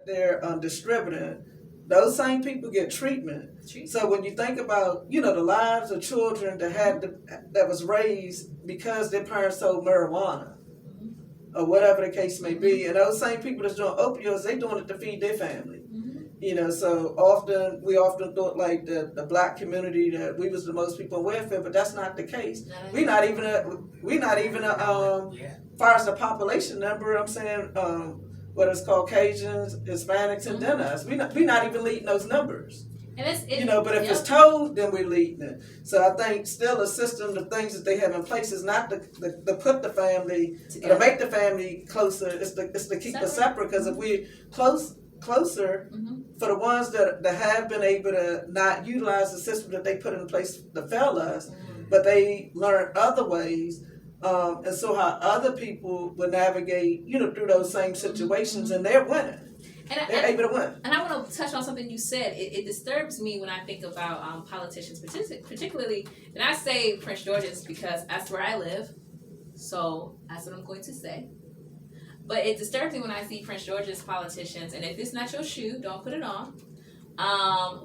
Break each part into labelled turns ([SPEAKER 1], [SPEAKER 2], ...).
[SPEAKER 1] they're distributing, those same people get treatment. So when you think about, the lives of children that was raised because their parents sold marijuana or whatever the case may be, and those same people that's doing opioids, they doing it to feed their family. So we often thought like the black community that we was the most people on welfare, but that's not the case. We're not even far as the population number. I'm saying what it's Caucasians, Hispanics, and then us. We're not even leading those numbers. And but if it's told, then we're leading it. So I think still a system, the things that they have in place is not to put the family, to make the family closer. It's to keep it separate, because if we're closer, for the ones that have been able to not utilize the system that they put in place to fail us, but they learn other ways, and so how other people would navigate, through those same situations, and they're winning. They're able to win.
[SPEAKER 2] And I want to touch on something you said. It disturbs me when I think about politicians, particularly, and I say Prince George's because that's where I live, so that's what I'm going to say. But it disturbs me when I see Prince George's politicians, and if it's not your shoe, don't put it on,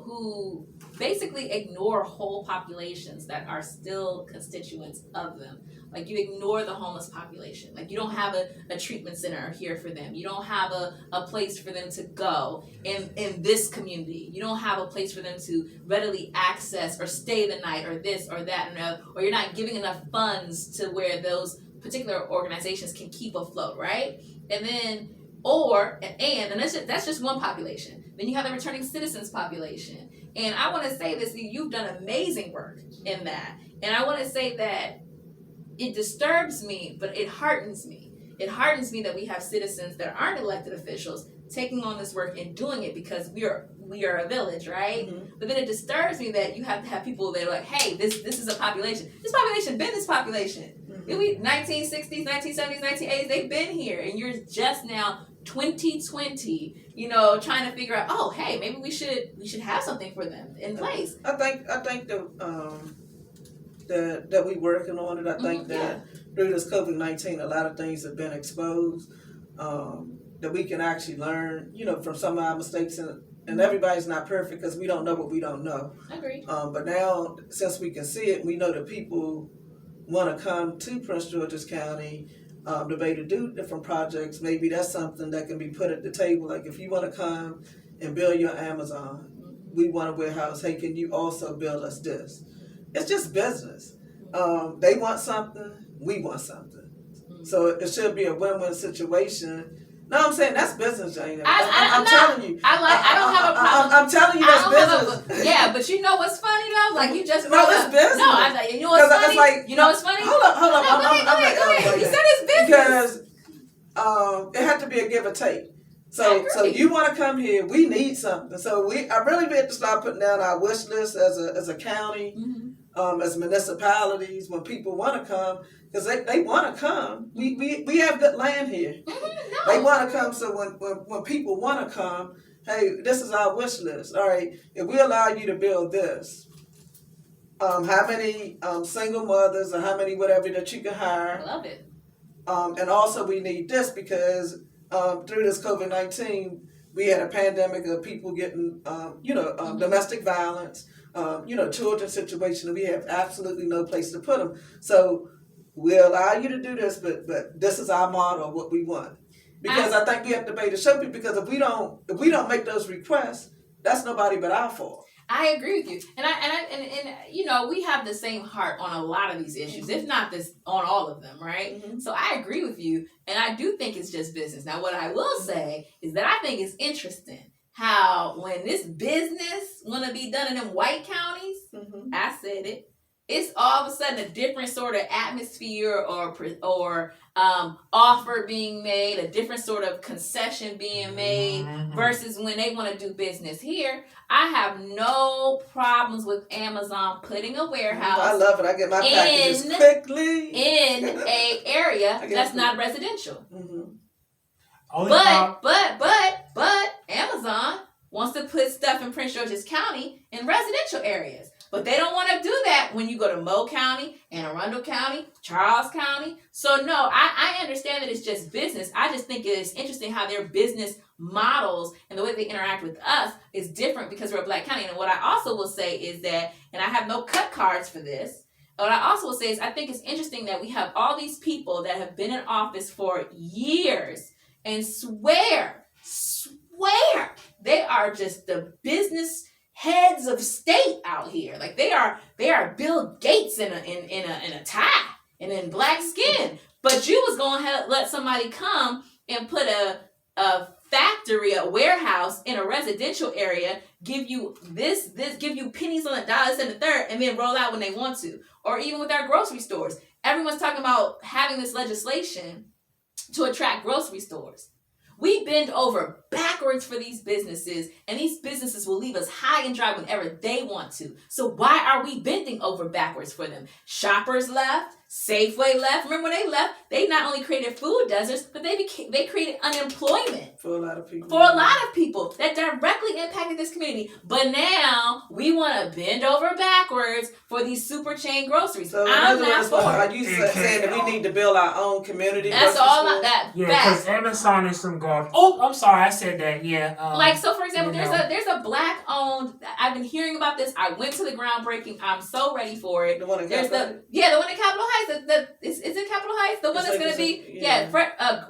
[SPEAKER 2] who basically ignore whole populations that are still constituents of them. Like, you ignore the homeless population. Like, you don't have a treatment center here for them. You don't have a place for them to go in this community. You don't have a place for them to readily access or stay the night or this or that, or you're not giving enough funds to where those particular organizations can keep afloat, right? And then, that's just one population. Then you have the returning citizens population. And I want to say this, you've done amazing work in that. And I want to say that it disturbs me, but it heartens me. It heartens me that we have citizens that aren't elected officials taking on this work and doing it because we are a village, right? But then it disturbs me that you have to have people that are like, hey, this is a population. This population been this population. 1960s, 1970s, 1980s, they've been here, and you're just now 2020, trying to figure out, oh, hey, maybe we should have something for them in place.
[SPEAKER 1] I think that we working on it. I think that through this COVID-19, a lot of things have been exposed, that we can actually learn, from some of our mistakes, and everybody's not perfect because we don't know what we don't know.
[SPEAKER 2] I agree.
[SPEAKER 1] But now, since we can see it, we know that people want to come to Prince George's County to be able to do different projects. Maybe that's something that can be put at the table. Like, if you want to come and build your Amazon, we want a warehouse. Hey, can you also build us this? It's just business. They want something, we want something. So it should be a win-win situation. No, I'm saying that's business, Jane. I'm telling you.
[SPEAKER 2] I don't have a problem.
[SPEAKER 1] I'm telling you that's business.
[SPEAKER 2] But you know what's funny though? Like, you just
[SPEAKER 1] no, it's business.
[SPEAKER 2] No, I was like, you know what's funny?
[SPEAKER 1] Like,
[SPEAKER 2] you know what's funny?
[SPEAKER 1] Hold up.
[SPEAKER 2] Go ahead. You said it's business
[SPEAKER 1] because it had to be a give or take. So you want to come here? We need something. So I really need to start putting down our wish list as a county, as municipalities, when people want to come, because they want to come. We have good land here. They want to come. So when people want to come, hey, this is our wish list. All right, if we allow you to build this, how many single mothers or how many whatever that you can hire?
[SPEAKER 2] I love it.
[SPEAKER 1] And also we need this because through this COVID-19, we had a pandemic of people getting, domestic violence, children situation, and we have absolutely no place to put them. So we'll allow you to do this, but this is our model, what we want. Because I think we have to be able to show people, because if we don't make those requests, that's nobody but our fault.
[SPEAKER 2] I agree with you, and we have the same heart on a lot of these issues, if not this on all of them, right? So I agree with you, and I do think it's just business. Now, what I will say is that I think it's interesting how when this business want to be done in them white counties, I said it. It's all of a sudden a different sort of atmosphere or offer being made, a different sort of concession being made versus when they want to do business here. I have no problems with Amazon putting a warehouse.
[SPEAKER 1] I love it. I get my packages quickly
[SPEAKER 2] in a area that's not residential. But Amazon wants to put stuff in Prince George's County in residential areas. But they don't want to do that when you go to Moe County, Anne Arundel County, Charles County. So no, I understand that it's just business. I just think it's interesting how their business models and the way they interact with us is different because we're a Black county. And what I also will say is that, and I have no cut cards for this, what I also will say is I think it's interesting that we have all these people that have been in office for years and swear they are just the business heads of state out here. Like they are Bill Gates in a tie and in black skin. But you was gonna let somebody come and put a factory, a warehouse in a residential area, give you give you pennies on the dollars and the third, and then roll out when they want to. Or even with our grocery stores. Everyone's talking about having this legislation to attract grocery stores. We bend over backwards for these businesses, and these businesses will leave us high and dry whenever they want to. So why are we bending over backwards for them? Shoppers left, Safeway left. Remember when they left, they not only created food deserts, but they created unemployment.
[SPEAKER 1] For a lot of people.
[SPEAKER 2] For a lot of people that directly impacted this community. But now we want to bend over backwards for these super chain groceries.
[SPEAKER 1] So are you saying that we need to build our own community?
[SPEAKER 2] That's all that.
[SPEAKER 3] Yeah, because Amazon is some garbage. Oh, I'm sorry, I said that. Yeah.
[SPEAKER 2] Like, so for example, there's a black owned. I've been hearing about this. I went to the groundbreaking. I'm so ready for it.
[SPEAKER 1] The one in
[SPEAKER 2] the one in Capitol Heights. Is it Capitol Heights? The one that's going to be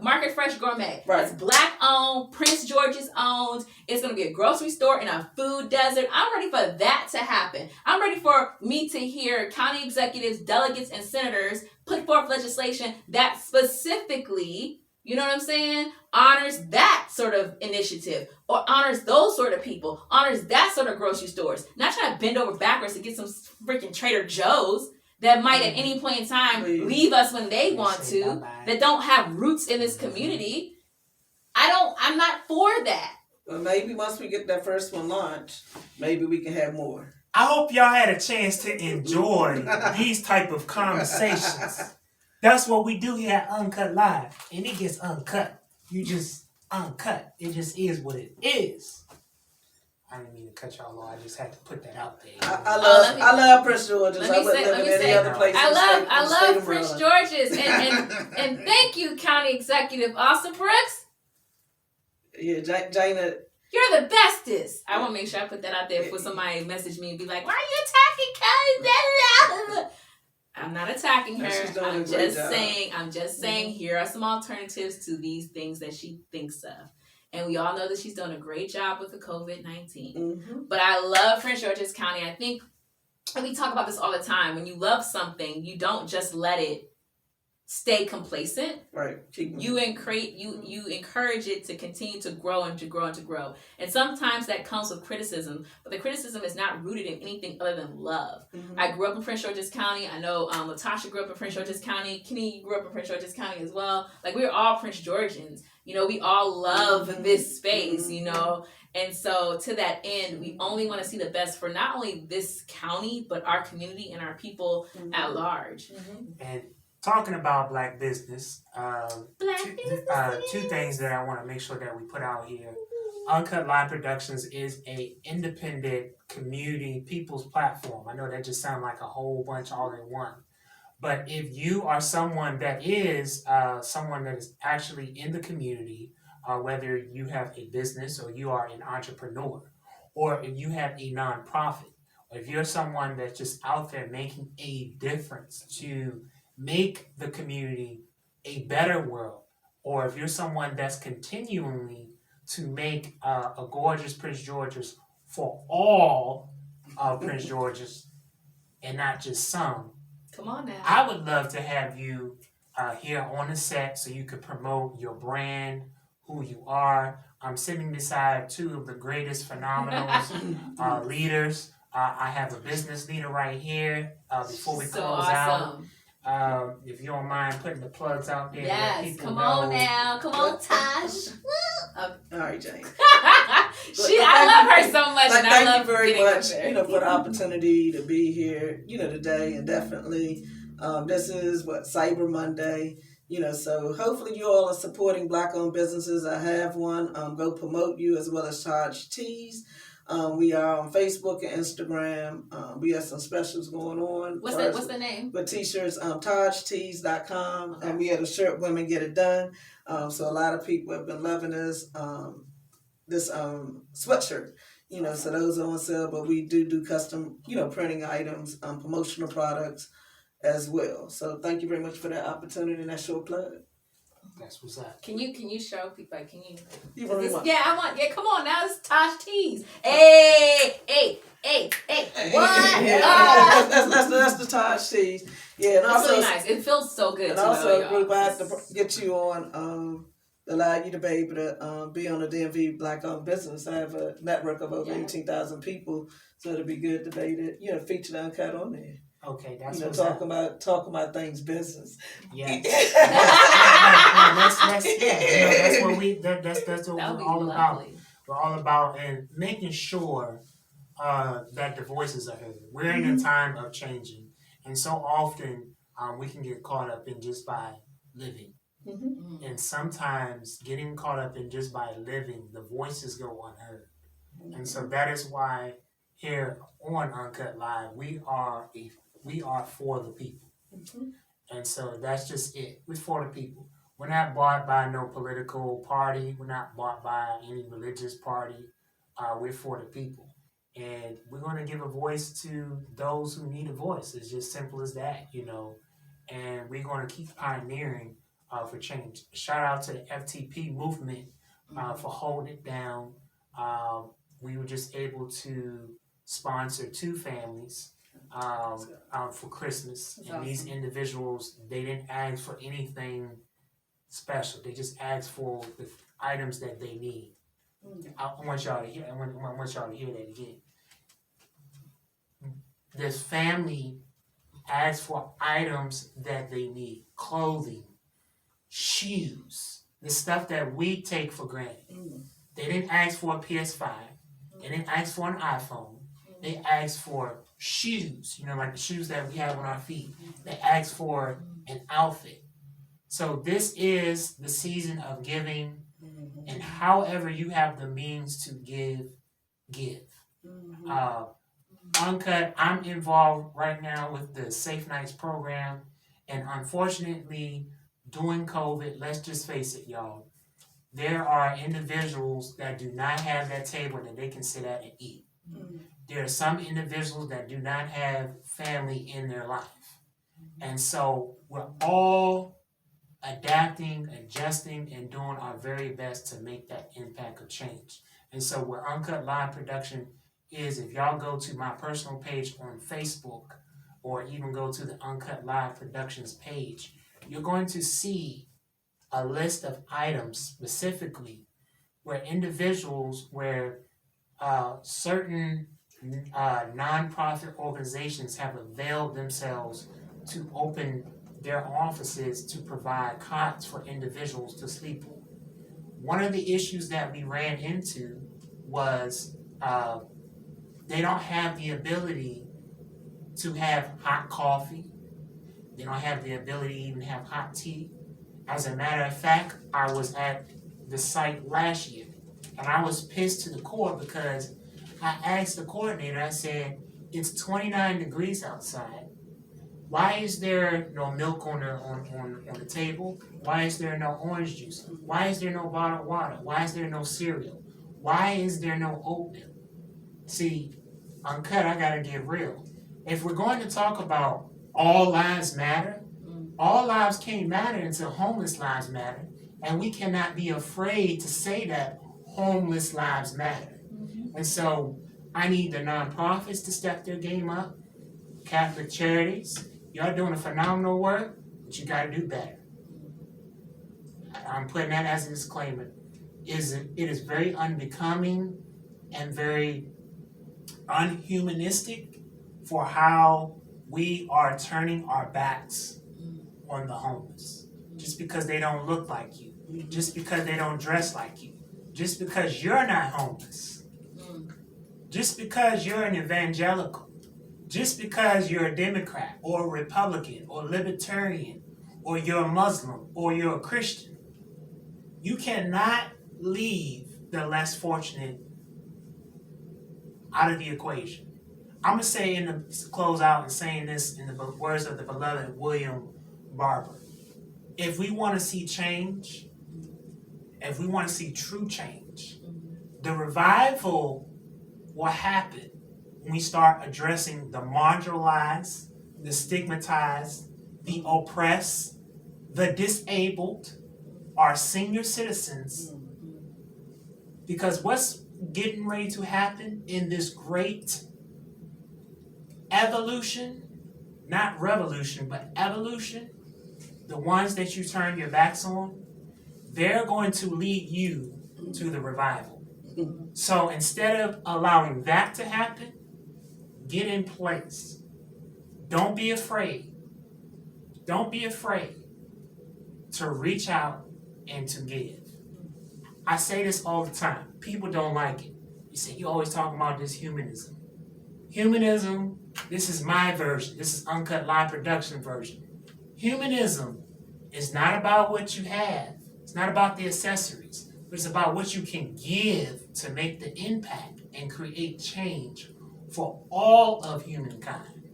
[SPEAKER 2] Market Fresh Gourmet.
[SPEAKER 1] Right.
[SPEAKER 2] It's black owned. Prince George's owned. It's going to be a grocery store and a food desert. I'm ready for that to happen. I'm ready for me to hear county executives, delegates, and senators put forth legislation that specifically, you know what I'm saying, honors that sort of initiative or honors those sort of people, honors that sort of grocery stores. Not trying to bend over backwards to get some freaking Trader Joe's that might at any point in time leave us when they want to, that don't have roots in this community. I'm not for that.
[SPEAKER 1] Well, maybe once we get that first one launched, maybe we can have more.
[SPEAKER 3] I hope y'all had a chance to enjoy these type of conversations. That's what we do here at Uncut Live. And it gets uncut. You just uncut. It just is what it is. I didn't mean to cut y'all off. I just had to put that out there.
[SPEAKER 1] I love Prince George's. I wouldn't live in any other place.
[SPEAKER 2] I love Prince George's. And thank you, County Executive Austin Brooks.
[SPEAKER 1] Yeah, Jana.
[SPEAKER 2] You're the bestest. I want to make sure I put that out there for somebody message me and be like, why are you attacking Kelly? I'm not attacking her. I'm just saying here are some alternatives to these things that she thinks of. And we all know that she's done a great job with the COVID-19. Mm-hmm. But I love Prince George's County. I think, and we talk about this all the time, when you love something, you don't just let it stay complacent.
[SPEAKER 1] Right.
[SPEAKER 2] You encourage it to continue to grow and to grow and to grow. And sometimes that comes with criticism, but the criticism is not rooted in anything other than love. Mm-hmm. I grew up in Prince George's County. I know Latasha grew up in Prince George's County. Kenny, you grew up in Prince George's County as well. Like, we're all Prince Georgians. You know, we all love this space, you know. And so to that end, we only want to see the best for not only this county, but our community and our people at large. Mm-hmm.
[SPEAKER 3] And talking about black business, two things that I want to make sure that we put out here. Uncut Live Productions is a independent community people's platform. I know that just sounds like a whole bunch all in one. But if you are someone that is actually in the community, whether you have a business or you are an entrepreneur, or if you have a nonprofit, or if you're someone that's just out there making a difference to make the community a better world, or if you're someone that's continually to make a gorgeous Prince George's for all Prince George's and not just some.
[SPEAKER 2] Come on now.
[SPEAKER 3] I would love to have you here on the set so you could promote your brand, who you are. I'm sitting beside two of the greatest phenomenal leaders. I have a business leader right here. Before we close out, if you don't mind putting the plugs out there.
[SPEAKER 2] Yes, come on now. Come on, Tosh.
[SPEAKER 1] All right, Jane.
[SPEAKER 2] I love her so much. And I love
[SPEAKER 1] you very much, for the opportunity to be here, today. And definitely, this is Cyber Monday. So hopefully you all are supporting Black-owned businesses. I have one. Go promote you as well as Taj Tees. We are on Facebook and Instagram. We have some specials going on.
[SPEAKER 2] What's the name?
[SPEAKER 1] With t-shirts, TajTees.com. Okay. And we had a shirt, Women Get It Done. So a lot of people have been loving this. this sweatshirt. So those are on sale, but we do custom, printing items, promotional products as well. So thank you very much for that opportunity, and that's your plug.
[SPEAKER 3] That's what's up.
[SPEAKER 2] Can you show people? Can you?
[SPEAKER 1] Yeah,
[SPEAKER 2] I want. Yeah, come on now. It's Tosh Tees. Hey. What?
[SPEAKER 1] Yeah, that's the Tosh Tees. Yeah, and
[SPEAKER 2] it's
[SPEAKER 1] also
[SPEAKER 2] really nice. It feels so good.
[SPEAKER 1] And also, we're glad to get you on. Allow you to be able to be on the DMV Black-owned business. I have a network of over 18,000 people, so it'll be good to be to feature the Uncut on there.
[SPEAKER 3] Okay, that's
[SPEAKER 1] talking about things business.
[SPEAKER 3] Yes. That's what we're all about. We're all about and making sure that the voices are heard. We're in a time of changing, and so often we can get caught up in just by living. Mm-hmm. And sometimes getting caught up in just by living, the voices go unheard. Mm-hmm. And so that is why here on Uncut Live, we are for the people. Mm-hmm. And so that's just it. We're for the people. We're not bought by no political party. We're not bought by any religious party. We're for the people. And we're going to give a voice to those who need a voice. It's just simple as that, And we're going to keep pioneering for change. Shout out to the FTP movement for holding it down. We were just able to sponsor 2 families for Christmas. That's and awesome. These individuals, they didn't ask for anything special. They just asked for the items that they need. I want y'all to hear. I want y'all to hear that again. This family asked for items that they need: clothing, shoes, the stuff that we take for granted. They didn't ask for a PS5. They didn't ask for an iPhone. They asked for shoes, like the shoes that we have on our feet. They asked for an outfit. So this is the season of giving, and however you have the means to give. Uncut, I'm involved right now with the Safe Nights program, and unfortunately, during COVID, let's just face it, y'all, there are individuals that do not have that table that they can sit at and eat. There are some individuals that do not have family in their life. And so we're all adapting, adjusting, and doing our very best to make that impact of change. And so what Uncut Live Production is, if y'all go to my personal page on Facebook or even go to the Uncut Live Productions page, you're going to see a list of items specifically where individuals, where certain nonprofit organizations have availed themselves to open their offices to provide cots for individuals to sleep on. One of the issues that we ran into was they don't have the ability to have hot coffee. They don't have the ability to even have hot tea. As a matter of fact, I was at the site last year, and I was pissed to the core because I asked the coordinator, I said, it's 29 degrees outside. Why is there no milk on the table? Why is there no orange juice? Why is there no bottled water? Why is there no cereal? Why is there no oatmeal? See, Uncut, I gotta get real. If we're going to talk about all lives matter, all lives can't matter until homeless lives matter. And we cannot be afraid to say that homeless lives matter. And so I need the nonprofits to step their game up, Catholic charities. Y'all doing a phenomenal work, but you got to do better. I'm putting that as a disclaimer. It is very unbecoming and very unhumanistic for how we are turning our backs on the homeless. Just because they don't look like you. Just because they don't dress like you. Just because you're not homeless. Just because you're an evangelical. Just because you're a Democrat or a Republican or Libertarian or you're a Muslim or you're a Christian, you cannot leave the less fortunate out of the equation. I'm going to say in the close out and saying this in the words of the beloved William Barber. If we want to see change, if we want to see true change, The revival will happen when we start addressing the marginalized, the stigmatized, the oppressed, the disabled, our senior citizens. Because what's getting ready to happen in this great evolution, not revolution, but evolution, the ones that you turn your backs on, they're going to lead you to the revival. So instead of allowing that to happen, get in place. Don't be afraid. Don't be afraid to reach out and to give. I say this all the time. People don't like it. You say, you always talk about this humanism. Humanism, this is my version. This is Uncut Live Production version. Humanism is not about what you have. It's not about the accessories. But it's about what you can give to make the impact and create change for all of humankind.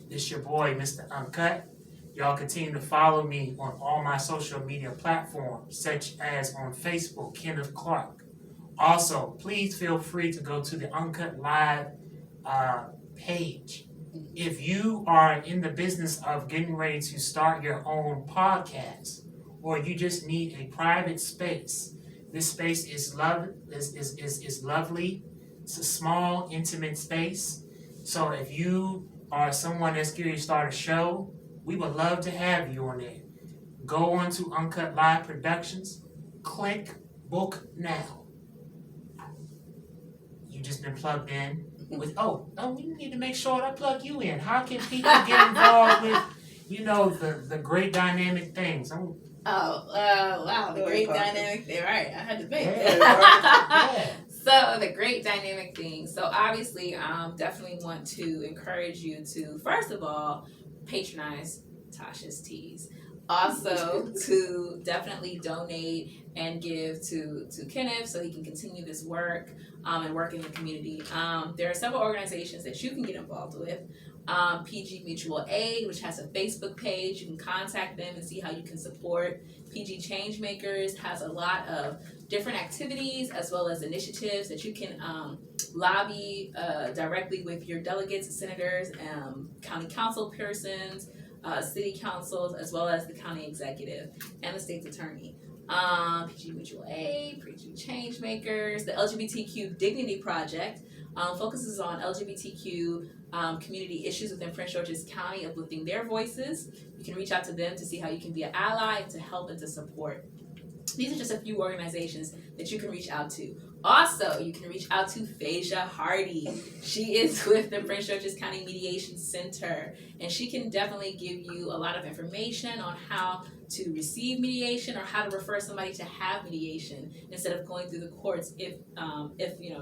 [SPEAKER 3] This your boy, Mr. Uncut. Y'all continue to follow me on all my social media platforms, such as on Facebook, Kenneth Clark. Also, please feel free to go to the Uncut Live page. If you are in the business of getting ready to start your own podcast, or you just need a private space, this space is lovely. It's a small, intimate space. So if you are someone that's curious to start a show, we would love to have you on there. Go on to Uncut Live Productions, click book now. You just been plugged in with, we need to make sure I plug you in. How can people get involved with, the great dynamic things?
[SPEAKER 2] Wow, the great dynamic thing. Right, I had to think.
[SPEAKER 3] Yeah.
[SPEAKER 2] So the great dynamic thing. So obviously, definitely want to encourage you to, first of all, patronize Tasha's Teas. Also, to definitely donate and give to Kenneth so he can continue this work and work in the community. There are several organizations that you can get involved with. PG Mutual Aid, which has a Facebook page. You can contact them and see how you can support. PG Changemakers has a lot of different activities as well as initiatives that you can lobby directly with your delegates, senators, county council persons, city councils, as well as the county executive and the state's attorney. PG Mutual Aid, PG Changemakers, the LGBTQ Dignity Project focuses on LGBTQ community issues within Prince George's County, uplifting their voices. You can reach out to them to see how you can be an ally and to help and to support. These are just a few organizations that you can reach out to. Also, you can reach out to Phasia Hardy. She is with the Prince George's County Mediation Center, and she can definitely give you a lot of information on how to receive mediation or how to refer somebody to have mediation instead of going through the courts if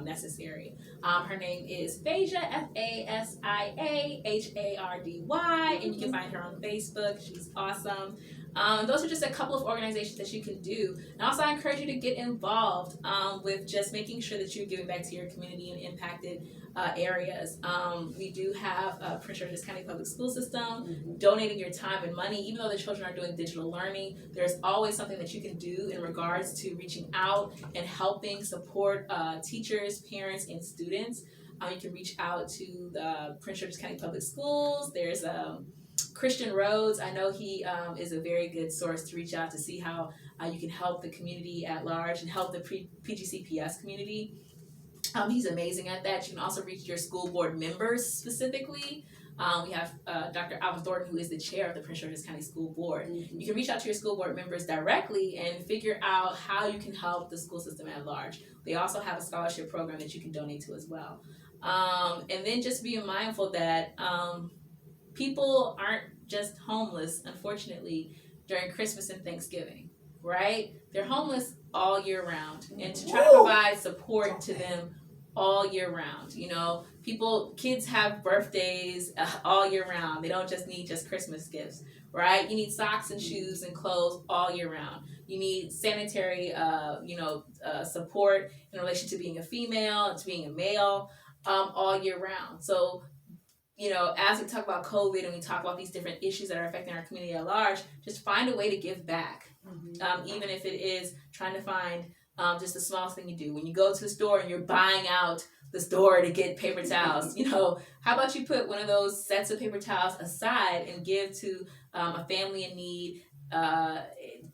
[SPEAKER 2] necessary. Her name is Phasia, FASIAHARDY, and you can find her on Facebook. She's awesome. Those are just a couple of organizations that you can do. And also I encourage you to get involved with just making sure that you're giving back to your community and impacted areas. We do have Prince George's County Public School System, donating your time and money. Even though the children are doing digital learning, there's always something that you can do in regards to reaching out and helping support teachers, parents, and students. You can reach out to the Prince George's County Public Schools. There's Christian Rhodes. I know he is a very good source to reach out to see how you can help the community at large and help the PGCPS community. He's amazing at that. You can also reach your school board members specifically. We have Dr. Alvin Thornton, who is the chair of the Prince George's County School Board. You can reach out to your school board members directly and figure out how you can help the school system at large. They also have a scholarship program that you can donate to as well. And then just being mindful that people aren't just homeless, unfortunately, during Christmas and Thanksgiving, right? They're homeless all year round. And to try to provide support to them all year round. Kids have birthdays all year round. They don't just need just Christmas gifts, right? You need socks and shoes and clothes all year round. You need sanitary, support in relation to being a female, to being a male, all year round. So, as we talk about COVID and we talk about these different issues that are affecting our community at large, just find a way to give back. Even if it is trying to find Just the smallest thing you do. When you go to the store and you're buying out the store to get paper towels, how about you put one of those sets of paper towels aside and give to a family in need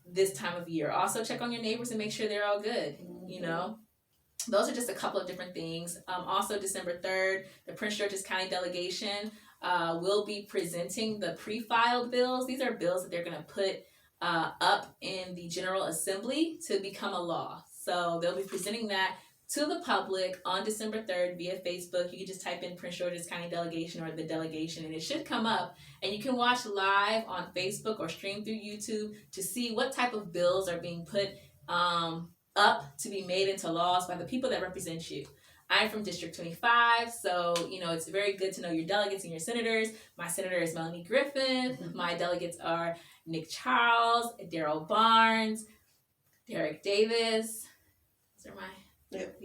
[SPEAKER 2] this time of year. Also check on your neighbors and make sure they're all good. Those are just a couple of different things. Also December 3rd, the Prince George's County delegation will be presenting the pre-filed bills. These are bills that they're going to put up in the General Assembly to become a law. So they'll be presenting that to the public on December 3rd via Facebook. You can just type in Prince George's County delegation or the delegation and it should come up. And you can watch live on Facebook or stream through YouTube to see what type of bills are being put up to be made into laws by the people that represent you. I'm from District 25, so, it's very good to know your delegates and your senators. My senator is Melanie Griffin. My delegates are Nick Charles, Darrell Barnes, Derek Davis. Those are my... Yep.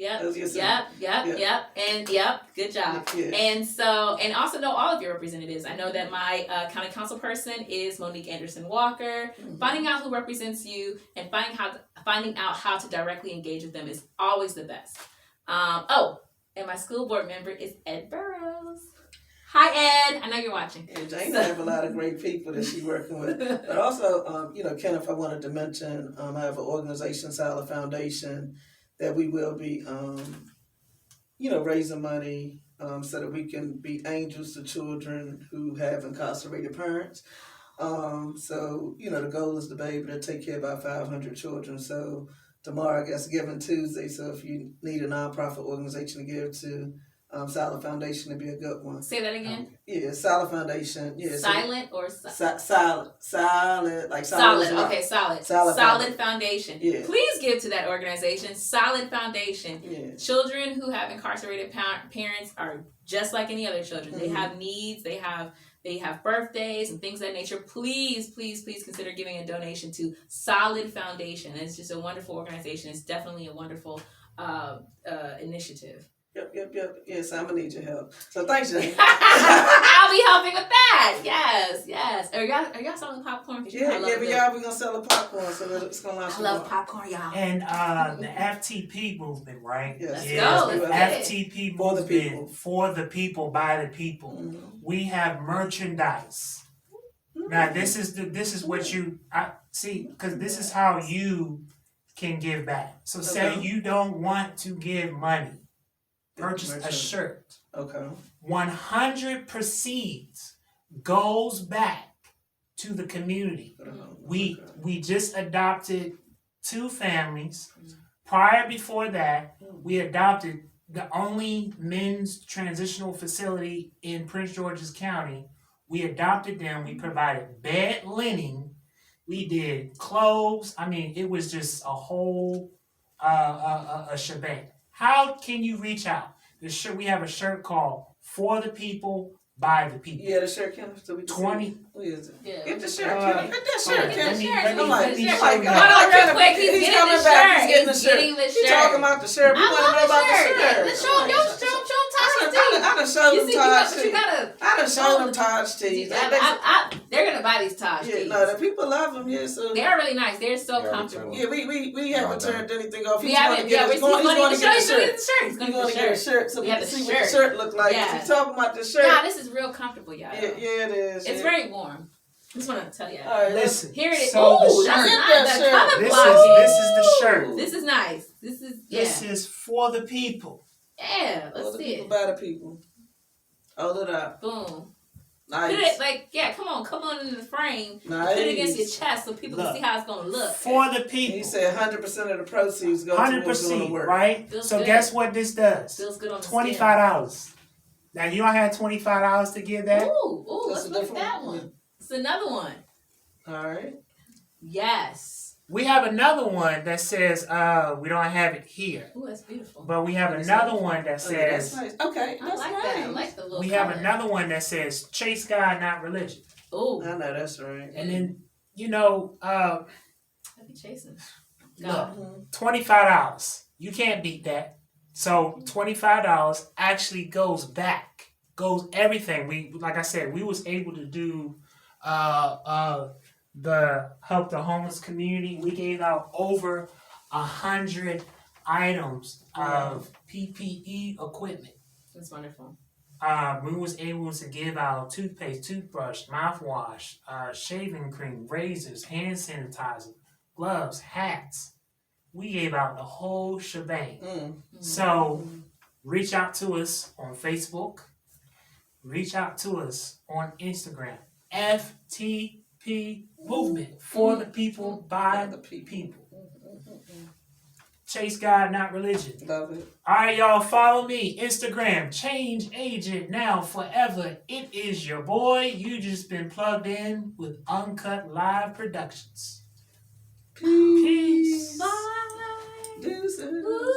[SPEAKER 2] Good job. Yes. And also know all of your representatives. I know that my county council person is Monique Anderson Walker. Finding out who represents you and finding out how to directly engage with them is always the best. And my school board member is Ed Burrows. Hi, Ed. I know you're watching.
[SPEAKER 1] And Jane have a lot of great people that she's working with. But also, Kenneth, I wanted to mention, I have an organization, Silent Foundation, that we will be, raising money so that we can be angels to children who have incarcerated parents. The goal is to be able to take care of about 500 children. So tomorrow, I guess, Giving Tuesday. So if you need a nonprofit organization to give to, Silent Foundation would be a good one.
[SPEAKER 2] Say that again.
[SPEAKER 1] Silent Foundation. Yeah.
[SPEAKER 2] Silent or
[SPEAKER 1] solid, like
[SPEAKER 2] solid. Okay, solid. Solid Foundation.
[SPEAKER 1] Yeah.
[SPEAKER 2] Please give to that organization, Solid Foundation.
[SPEAKER 1] Yeah.
[SPEAKER 2] Children who have incarcerated parents are just like any other children. Mm-hmm. They have needs. They have birthdays and things of that nature. Please, please, please consider giving a donation to Solid Foundation. It's just a wonderful organization. It's definitely a wonderful initiative.
[SPEAKER 1] Yep. Yes, I'm gonna need your help. So thanks, Jane.
[SPEAKER 2] I'll be helping with that. Yes. Are y'all selling popcorn?
[SPEAKER 1] We're gonna sell the popcorn, so it's gonna last.
[SPEAKER 2] I love popcorn, y'all.
[SPEAKER 3] And the FTP movement, right?
[SPEAKER 2] Yes. Let's go.
[SPEAKER 3] FTP movement for the people, by the people. Mm-hmm. We have merchandise. Mm-hmm. Now this is what you see, because this is how you can give back. So say you don't want to give money. Purchase a shirt.
[SPEAKER 1] Okay.
[SPEAKER 3] 100 proceeds goes back to the community. We just adopted 2 families. Before that, we adopted the only men's transitional facility in Prince George's County. We adopted them. We provided bed linen. We did clothes. I mean, it was just a whole a shebang. How can you reach out? We have a shirt called For the People, By the People.
[SPEAKER 1] Yeah, the shirt can be
[SPEAKER 3] 20.
[SPEAKER 1] Who is it?
[SPEAKER 2] Yeah,
[SPEAKER 1] get the shirt. Get that shirt.
[SPEAKER 3] Let me
[SPEAKER 1] He's coming back. He's getting the shirt. He's talking about the shirt. We want to know about the shirt.
[SPEAKER 2] Show them Tasha tees.
[SPEAKER 1] I done showed them Taj tees.
[SPEAKER 2] I
[SPEAKER 1] done showed them Taj tees.
[SPEAKER 2] They're going to buy these Taj tees.
[SPEAKER 1] Yeah, no, the people love them. Yeah, so
[SPEAKER 2] they are really nice. They're so comfortable.
[SPEAKER 1] Yeah, we haven't turned anything off.
[SPEAKER 2] He's going to get the shirt.
[SPEAKER 1] He's going to get a shirt so we can see what the shirt look like. He's talking about the shirt.
[SPEAKER 2] Yeah, this is real comfortable, y'all.
[SPEAKER 1] Yeah, it is.
[SPEAKER 2] It's very warm. Just want to tell you.
[SPEAKER 1] All right,
[SPEAKER 3] listen.
[SPEAKER 2] Here it is.
[SPEAKER 3] So
[SPEAKER 2] ooh,
[SPEAKER 3] the shirt.
[SPEAKER 2] This
[SPEAKER 3] is the shirt.
[SPEAKER 2] This is nice.
[SPEAKER 3] This is for the people.
[SPEAKER 2] Yeah, let's see
[SPEAKER 1] it.
[SPEAKER 2] By
[SPEAKER 1] the people. Hold it up.
[SPEAKER 2] Boom.
[SPEAKER 1] Nice.
[SPEAKER 2] Put it come on in the frame.
[SPEAKER 1] Nice.
[SPEAKER 2] Put it against your chest so people can see how it's gonna look.
[SPEAKER 3] For the people.
[SPEAKER 1] He said 100% of the proceeds go to work.
[SPEAKER 3] Right?
[SPEAKER 2] Feels
[SPEAKER 3] so
[SPEAKER 2] good.
[SPEAKER 3] Guess what this does?
[SPEAKER 2] Feels good on the
[SPEAKER 3] $25. Now you don't have $25 to give that.
[SPEAKER 2] Ooh, let's look at that one. It's another one.
[SPEAKER 1] All right.
[SPEAKER 2] Yes.
[SPEAKER 3] We have another one that says, we don't have it here.
[SPEAKER 2] Ooh, that's beautiful.
[SPEAKER 3] But we have another one that says,
[SPEAKER 1] that's nice. Okay,
[SPEAKER 2] I like that. I like the little
[SPEAKER 3] we
[SPEAKER 2] color.
[SPEAKER 3] have another one that says, chase God, not religion.
[SPEAKER 2] Ooh.
[SPEAKER 1] I know, that's right.
[SPEAKER 3] And then,
[SPEAKER 2] I'll be chasing God.
[SPEAKER 3] Look, $25. You can't beat that. So $25 actually goes everything. Like I said, we was able to do the help the homeless community. We gave out over 100 items of PPE equipment.
[SPEAKER 2] That's wonderful.
[SPEAKER 3] We was able to give out toothpaste, toothbrush, mouthwash, shaving cream, razors, hand sanitizer, gloves, hats. We gave out the whole shebang. So reach out to us on Facebook. Reach out to us on Instagram. FTP Movement, for the people, by the people. Chase God, not religion.
[SPEAKER 1] Love it.
[SPEAKER 3] All right, y'all, follow me. Instagram, Change Agent Now Forever. It is your boy. You just been plugged in with Uncut Live Productions. Peace.
[SPEAKER 2] Bye.
[SPEAKER 1] Deuces.
[SPEAKER 2] Ooh.